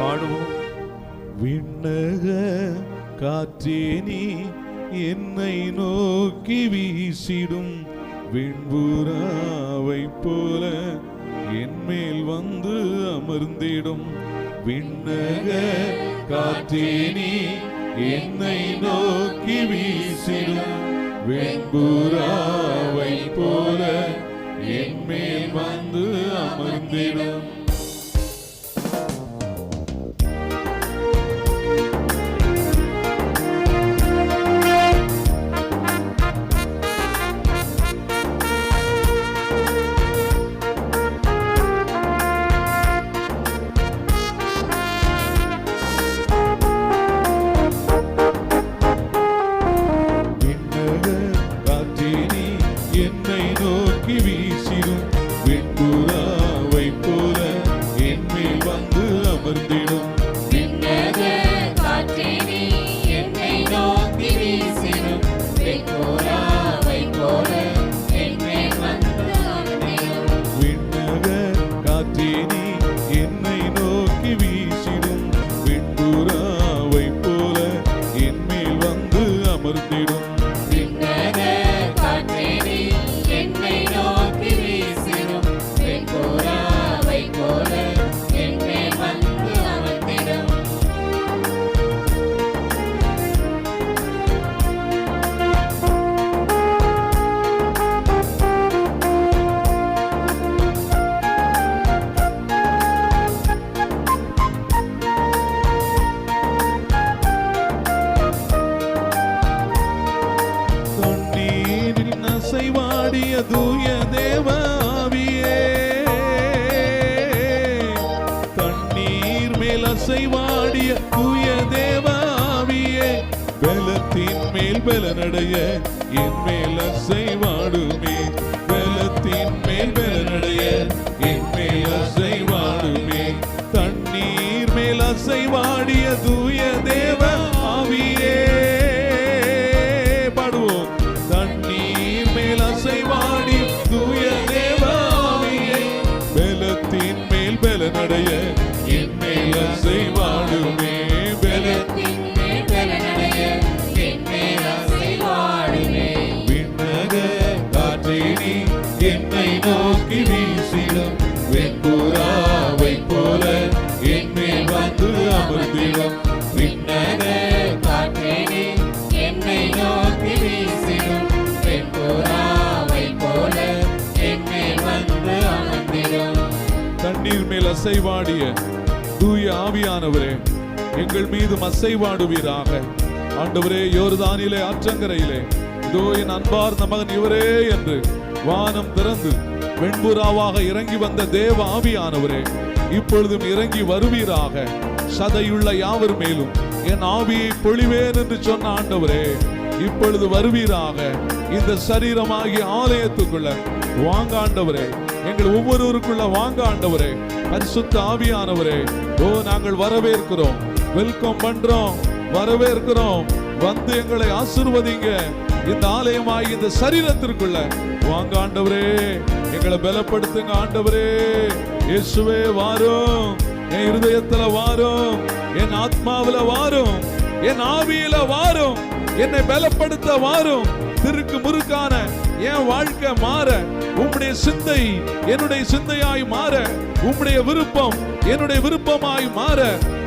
பாடுவோம். விண்ணக காற்றே நீ என்னை நோக்கி வீசிடும் விண்புறாவை போல என் மேல் வந்து அமர்ந்திடும். விண்ணக காற்றே நீ என்னை நோக்கி வீசிடும் வெண்புறாவை போல என் மேல் வந்து அமர்ந்திடும். தூய தேவ ஆவியே, தண்ணீர் மேல் அசைவாடிய தூய தேவ ஆவியே, பலத்தின் மேல் பலனடைய என் மேல் அசைவாடுமே. பலத்தின் மேல் பலனடைய என் மேல் அசைவாடுமே. தண்ணீர் மேல் அசைவாடிய தூய தேவ ஆவியே, பாடுவோம். தண்ணீர் மேல் அசைவாடி தூய தேவ ஆவியே, பலத்தின் மேல் பலனடைய என் மேல் அசைவாடுமே. பலத்தின் மேல் பலனடைய என் மேல் அசைவாடுமே. விண்ணக காற்றே நீ என்னை நோக்கி வீசிடும் வெண்புறாவை போல என் மேல் வந்து அமர்ந்திடும். விண்ணக காற்றே நீ என்னை நோக்கி வீசிடும் வெண்புறாவை போல என் மேல் வந்து அமர்ந்திடும். தண்ணீர் மேல் அசைவாடிய தூய ஆவியானவரே, எங்கள் மீதும் அசைவாடுவீராக. ஆண்டவரே, யோர்தானிலே ஆற்றங்கரையிலே இதோ என் அன்பார்ந்த மகன் இவரே என்று வானம் திறந்து வெண்புறாவாக இறங்கி வந்த தேவ ஆவியானவரே, இப்பொழுதும் இறங்கி வருவீராக. சதையுள்ள யாவர் மேலும் என் ஆவியை பொழிவேன் என்று சொன்ன ஆண்டவரே, இப்பொழுது வருவீராக. இந்த சரீரமாகிய ஆலயத்துக்குள்ள வாங்க ஆண்டவரே, எங்கள் ஒவ்வொருவருக்குள்ள வாங்க ஆண்டவரே. பரிசுத்த ஆவியானவரே, ஓ நாங்கள் வரவேற்கிறோம், வெல்கம் பண்றோம், வரவேற்கிறோம். வந்து எங்களை ஆசீர்வதிங்க. இந்த ஆலயமாகி இந்த சரீரத்திற்குள்ள வாங்க ஆண்டவரே, எங்களை பலப்படுத்துங்க ஆண்டவரே. இயேசுவே வாரும், என் இருதயத்துல வாரும், என் ஆத்மாவில வாரும், என் ஆவியில வாரும், என்னை பலப்படுத்த வாரும். திருக்கு முறுக்கான என் வாழ்க்கை மாற, உம்முடைய சிந்தை என்னுடைய சிந்தையாய் மாற, உம்முடைய விருப்பம் என்னுடைய விருப்பமாய் மாற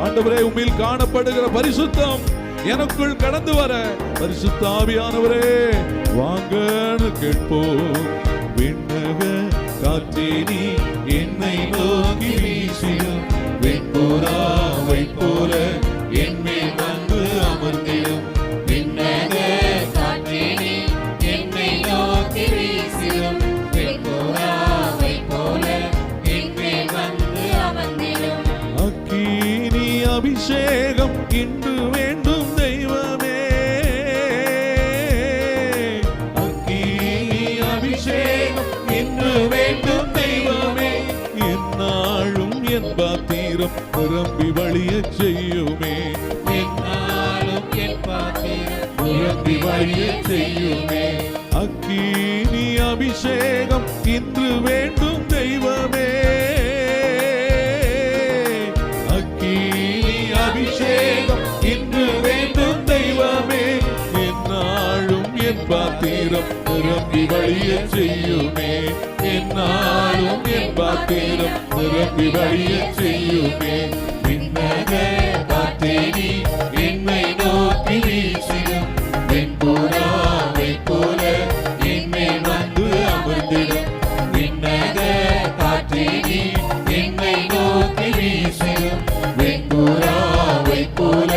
ஆண்டவரே, உம்மில் காணப்படுகிற பரிசுத்தம் எனக்குள் கடந்து வர பரிசுத்த ஆவியானவரே வாங்கன்னு கேட்போம். விண்ணக காற்றே நீ என்னை நோக்கி வீசிடும் வெண்புறாவை போல என் மேல் வந்து அமர்ந்திடும். விண்ணக காற்றே நீ என்னை நோக்கி வீசிடும் வெண்புறாவை போல என் மேல் வந்து அமர்ந்திடும். அக்கினி அபிஷேகம் இன்று வேண்டும் தெய்வமே, அக்கினி அபிஷேகம் இன்று வேண்டும் தெய்வமே. என்னாலும் என் பாத்திரம் நிரம்பி வழிய செய்யுமே, என்னாலும் என் பாத்திரம் நிரம்பி வழிய செய்யுமே. அக்கினி அபிஷேகம் இன்று வேண்டும் தெய்வமே, அக்கினி பாத்திரம் நிரம்பி வழிய செய்யுமே. என்னாலும் என் பாத்திரம் நிரம்பி வழிய செய்யுமே. விண்ணக காற்றே நீ என்னை நோக்கி வீசிடும், வெண்புறாவை போல என்னை வந்து அமர்ந்திடும். விண்ணக காற்றே நீ என்னை நோக்கி வீசிடும், வெண்புறாவை போல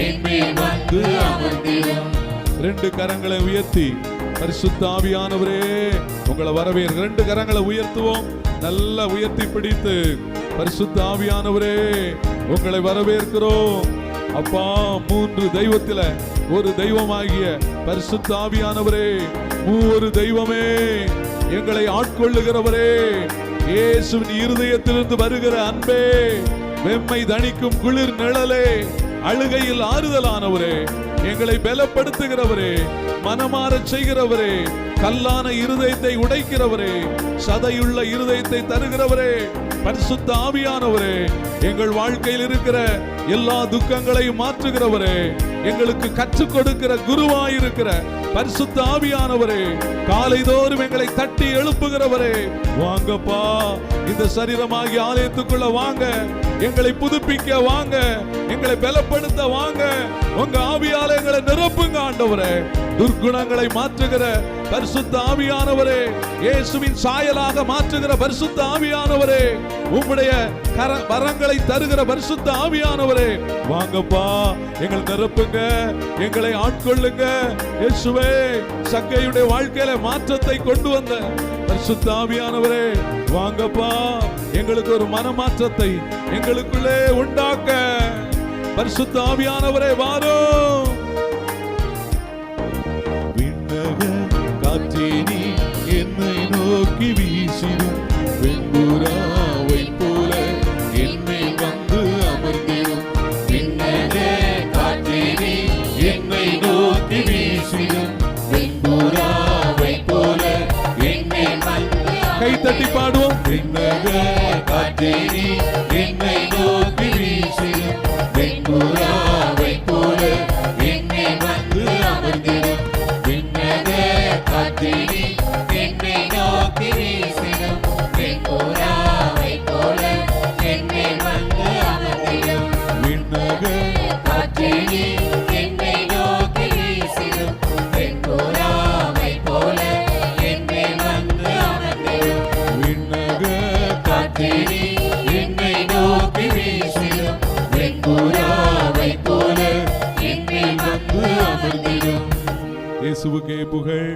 என்னை வந்து அமர்ந்திடும். ரெண்டு கரங்களை உயர்த்தி பரிசுத்த ஆவியானவரே உங்களை வரவேற்க. ரெண்டு கரங்களை உயர்த்துவோம், நல்லா உயர்த்தி பிடித்து பரிசுத்த ஆவியானவரே உங்களை வரவேற்கிறோம். அப்பா, மூன்று தெய்வத்தில ஒரு தெய்வமாகிய பரிசுத்த ஆவியானவரே, மூவொரு தெய்வமே, எங்களை ஆட்கொள்ளுகிறவரே, இயேசுவின் இருதயத்திலிருந்து வருகிற அன்பே, வெம்மை தணிக்கும் குளிர் நிழலே, அழுகையில் ஆறுதலானவரே, எங்களை பலப்படுத்துகிறவரே, மனமாறச் செய்கிறவரே, கல்லான இருதயத்தை உடைக்கிறவரே, சதையுள்ள இருதயத்தை தருகிறவரே, பரிசுத்த ஆவியானவரே, எங்கள் வாழ்க்கையில் இருக்கிற எல்லா துக்கங்களையும் மாற்றுகிறவரே, எங்களுக்கு கற்றுக் கொடுக்கிற குருவாயிருக்கிற பரிசுத்த ஆவியானவரே, காலைதோறும் எங்களை தட்டி எழுப்புகிறவரே, வாங்கப்பா, இந்த சரீரமாகிய ஆலயத்துக்குள்ள வாங்க, எங்களை புதுப்பிக்க வாங்க, எங்களை பலப்படுத்த வாங்க, உங்க ஆவியாலயங்களை நிரப்புங்க ஆண்டவரே. துர்குணங்களை மாற்றுகிற பரிசுத்த ஆவியானவரே, இயேசுவின் சாயலாக மாற்றுகிற பரிசுத்த ஆவியானவரே, உம்முடைய வரங்களை தருகிற பரிசுத்த ஆவியானவரே, வாங்கப்பா, எங்களை நிரப்புங்க, எங்களை ஆட்கொள்ளுங்க. இயேசுவே, சக்கையுடைய வாழ்க்கையில மாற்றத்தை கொண்டு வந்த பரிசுத்த ஆவியானவரே, வாங்கப்பா, எங்களுக்கு ஒரு மனமாற்றத்தை எங்களுக்குள்ளே உண்டாக்க பரிசுத்த ஆவியானவரே வாரும். விண்ணக காற்றே நீ என்னை நோக்கி வீசிடும், வெண்புறாவை போல என்னை வந்து அமர்ந்திடும். விண்ணக காற்றே நீ என்னை நோக்கி வீசிடும், வெண்புறாவை போல என்னை வந்து. கை தட்டி பாடுவோம். விண்ணக காற்றே நீ என்னை நோக்கி வீசிடும், வெண்புறாவை போல என்னை வந்து அமர்ந்திடும். விண்ணக காற்றே நீ என்னை நோக்கி வீசிடும், வெண்புறாவை போல என்னை வந்து அமர்ந்திடும். விண்ணக காற்றே நீ என்னை நோக்கி வீசிடும், வெண்புறாவை போல என்னை வந்து அமர்ந்திடும். விண்ணக காற்றே நீ என்னை நோக்கி வீசிடும், வெண்புறாவை போல என்னை வந்து அமர்ந்திடும். இயேசுவுக்கே புகழ்.